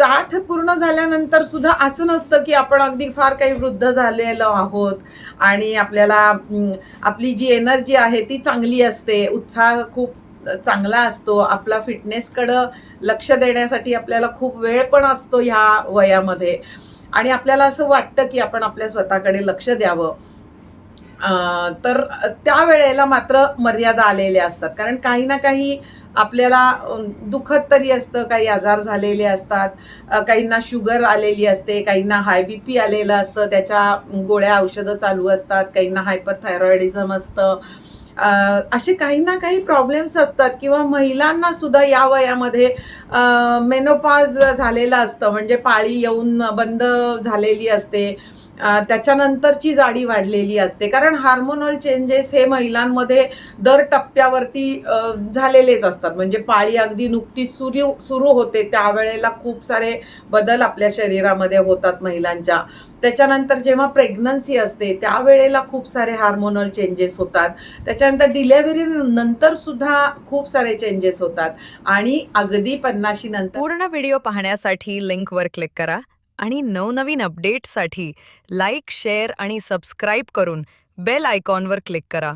60 पूर्ण झाल्यानंतर सुद्धा असं नसतं की आपण अगदी फार काही वृद्ध झालेलो आहोत आणि आपल्याला आपली जी एनर्जी आहे ती चांगली असते, उत्साह खूप चांगला असतो, आपला फिटनेसकडं लक्ष देण्यासाठी आपल्याला खूप वेळ पण असतो ह्या वयामध्ये आणि आपल्याला असं वाटतं की आपण आपल्या स्वतःकडे लक्ष द्यावं. तर त्यावेळेला मात्र मर्यादा आलेल्या असतात. कारण काही ना काही आपल्याला दुखत तरी असतं, काही आजार झालेले असतात, काहींना शुगर आलेली असते, काहींना हाय बीपी आलेलं असतं, त्याच्या गोळ्या औषधं चालू असतात, काहींना हायपरथायरॉइडिझम असतं. असे काही ना काही प्रॉब्लेम्स असतात किंवा महिलांना सुद्धा या वयामध्ये मेनोपॉज झालेलं असतं, म्हणजे पाळी येऊन बंद झालेली असते. त्याच्यानंतरची जाडी वाढलेली असते. कारण हार्मोनल चेंजेस हे महिलांमध्ये दर टप्प्यावरती झालेलेच असतात. म्हणजे पाळी अगदी नुकतीच सुरू होते त्यावेळेला खूप सारे बदल आपल्या शरीरामध्ये होतात महिलांच्या. त्याच्यानंतर जेव्हा प्रेग्नन्सी असते त्यावेळेला खूप सारे हार्मोनल चेंजेस होतात. त्याच्यानंतर डिलिव्हरी नंतर सुद्धा खूप सारे चेंजेस होतात आणि अगदी 50शी नंतर पूर्ण व्हिडिओ पाहण्यासाठी लिंकवर क्लिक करा आणि नवनवीन अपडेट्ससाठी लाईक, शेअर आणि सबस्क्राईब करून बेल आयकॉनवर क्लिक करा.